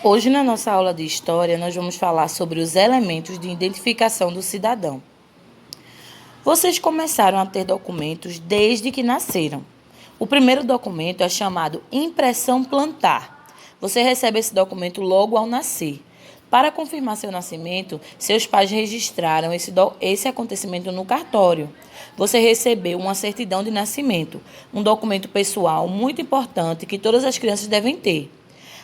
Hoje, na nossa aula de História, nós vamos falar sobre os elementos de identificação do cidadão. Vocês começaram a ter documentos desde que nasceram. O primeiro documento é chamado impressão plantar. Você recebe esse documento logo ao nascer. Para confirmar seu nascimento, seus pais registraram esse acontecimento no cartório. Você recebeu uma certidão de nascimento, um documento pessoal muito importante que todas as crianças devem ter.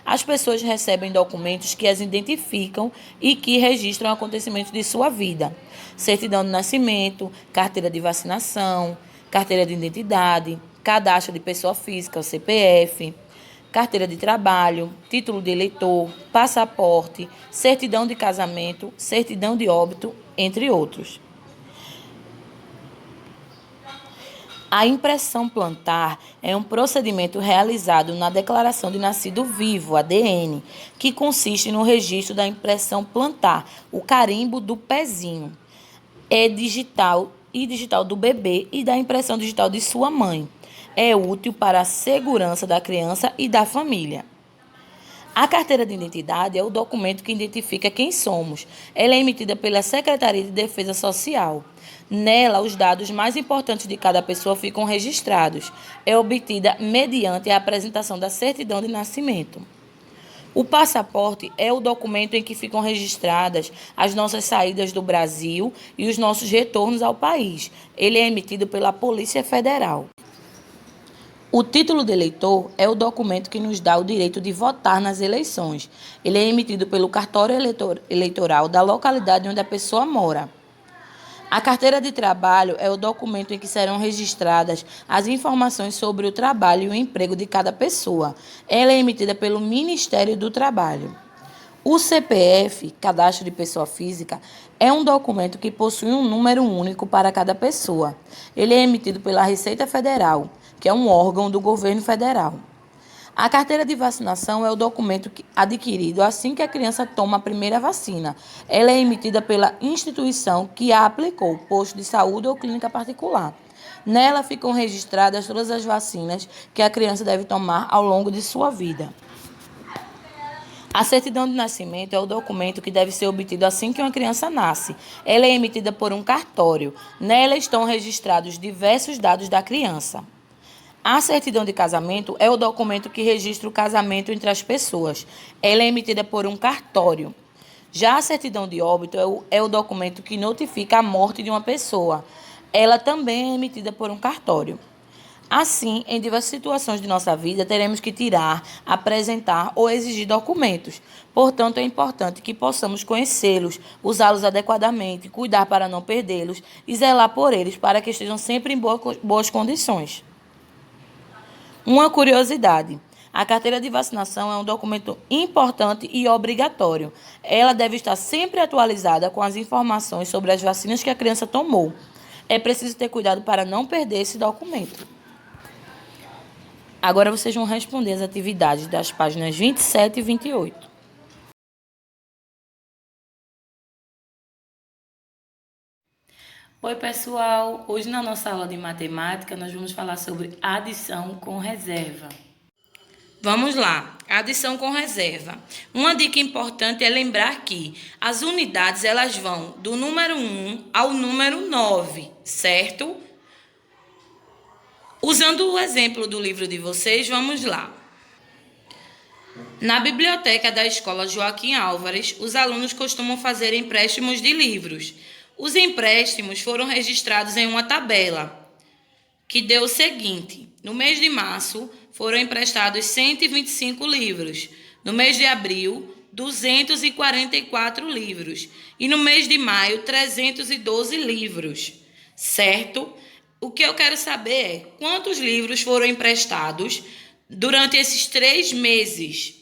As pessoas recebem documentos que as identificam e que registram acontecimentos de sua vida. Certidão de nascimento, carteira de vacinação, carteira de identidade, cadastro de pessoa física, o CPF, carteira de trabalho, título de eleitor, passaporte, certidão de casamento, certidão de óbito, entre outros. A impressão plantar é um procedimento realizado na declaração de nascido vivo, ADN, que consiste no registro da impressão plantar, o carimbo do pezinho. É digital do bebê e da impressão digital de sua mãe. É útil para a segurança da criança e da família. A carteira de identidade é o documento que identifica quem somos. Ela é emitida pela Secretaria de Defesa Social. Nela, os dados mais importantes de cada pessoa ficam registrados. É obtida mediante a apresentação da certidão de nascimento. O passaporte é o documento em que ficam registradas as nossas saídas do Brasil e os nossos retornos ao país. Ele é emitido pela Polícia Federal. O título de eleitor é o documento que nos dá o direito de votar nas eleições. Ele é emitido pelo cartório eleitoral da localidade onde a pessoa mora. A carteira de trabalho é o documento em que serão registradas as informações sobre o trabalho e o emprego de cada pessoa. Ela é emitida pelo Ministério do Trabalho. O CPF, Cadastro de Pessoa Física, é um documento que possui um número único para cada pessoa. Ele é emitido pela Receita Federal, que é um órgão do governo federal. A carteira de vacinação é o documento adquirido assim que a criança toma a primeira vacina. Ela é emitida pela instituição que a aplicou, posto de saúde ou clínica particular. Nela ficam registradas todas as vacinas que a criança deve tomar ao longo de sua vida. A certidão de nascimento é o documento que deve ser obtido assim que uma criança nasce. Ela é emitida por um cartório. Nela estão registrados diversos dados da criança. A certidão de casamento é o documento que registra o casamento entre as pessoas. Ela é emitida por um cartório. Já a certidão de óbito é o documento que notifica a morte de uma pessoa. Ela também é emitida por um cartório. Assim, em diversas situações de nossa vida, teremos que tirar, apresentar ou exigir documentos. Portanto, é importante que possamos conhecê-los, usá-los adequadamente, cuidar para não perdê-los e zelar por eles para que estejam sempre em boas condições. Uma curiosidade: a carteira de vacinação é um documento importante e obrigatório. Ela deve estar sempre atualizada com as informações sobre as vacinas que a criança tomou. É preciso ter cuidado para não perder esse documento. Agora vocês vão responder as atividades das páginas 27 e 28. Oi, pessoal! Hoje na nossa aula de matemática nós vamos falar sobre adição com reserva. Vamos lá, adição com reserva. Uma dica importante é lembrar que as unidades elas vão do número 1 ao número 9, certo? Usando o exemplo do livro de vocês, vamos lá. Na biblioteca da escola Joaquim Álvares, os alunos costumam fazer empréstimos de livros. Os empréstimos foram registrados em uma tabela, que deu o seguinte: no mês de março foram emprestados 125 livros, no mês de abril 244 livros e no mês de maio 312 livros, certo? O que eu quero saber é quantos livros foram emprestados durante esses 3 meses.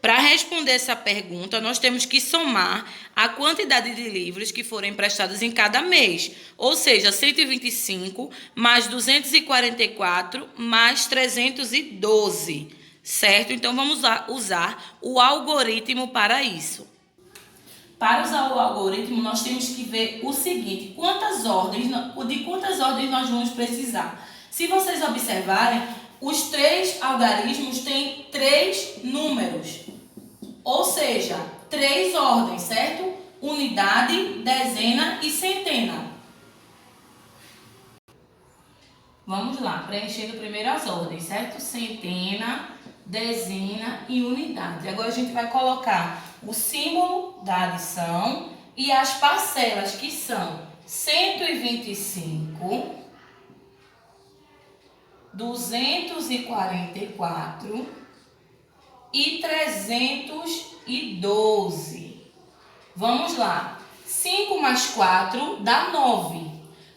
Para responder essa pergunta, nós temos que somar a quantidade de livros que foram emprestados em cada mês, ou seja, 125 mais 244 mais 312, certo? Então, vamos usar o algoritmo para isso. Para usar o algoritmo, nós temos que ver o seguinte: de quantas ordens nós vamos precisar. Se vocês observarem, os 3 algarismos têm 3 números. Ou seja, 3 ordens, certo? Unidade, dezena e centena. Vamos lá, preenchendo primeiro as ordens, certo? Centena, dezena e unidade. Agora a gente vai colocar o símbolo da adição e as parcelas, que são 125, 244 e 312. Vamos lá. 5 mais 4 dá 9.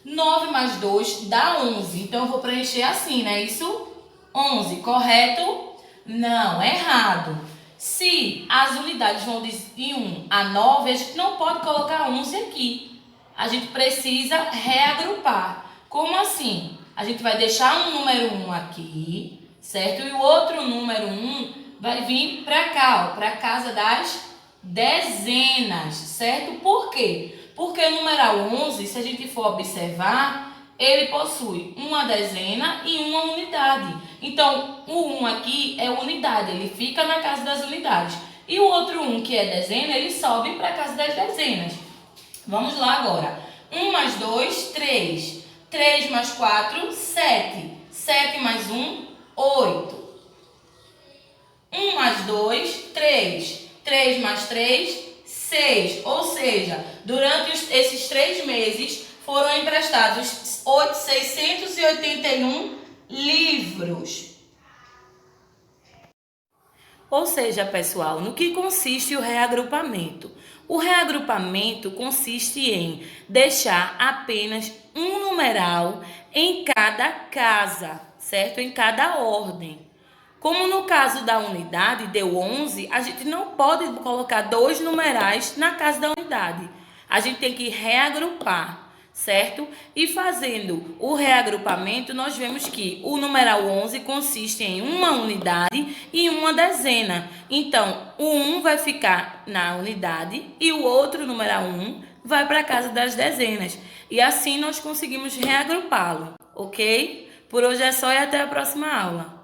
9 mais 2 dá 11. Então, eu vou preencher assim, não é isso? 11, correto? Não, errado. Se as unidades vão de 1 a 9, a gente não pode colocar 11 aqui. A gente precisa reagrupar. Como assim? A gente vai deixar um número 1 aqui, certo? E o outro número 1 vai vir para cá, para a casa das dezenas, certo? Por quê? Porque o numeral 11, se a gente for observar, ele possui uma dezena e uma unidade. Então, o 1 aqui é unidade, ele fica na casa das unidades. E o outro 1, que é dezena, ele sobe para a casa das dezenas. Vamos lá agora. 1 mais 2, 3. 3 mais 4, 7. 7 mais 1, 8. 1 mais 2, 3. 3 mais 3, 6. Ou seja, durante esses 3 meses foram emprestados 681 livros. Ou seja, pessoal, no que consiste o reagrupamento? O reagrupamento consiste em deixar apenas um numeral em cada casa, certo? Em cada ordem. Como no caso da unidade deu 11, a gente não pode colocar 2 numerais na casa da unidade. A gente tem que reagrupar, certo? E fazendo o reagrupamento, nós vemos que o numeral 11 consiste em uma unidade e uma dezena. Então, o 1 vai ficar na unidade e o outro numeral 1 vai para a casa das dezenas. E assim nós conseguimos reagrupá-lo, ok? Por hoje é só e até a próxima aula.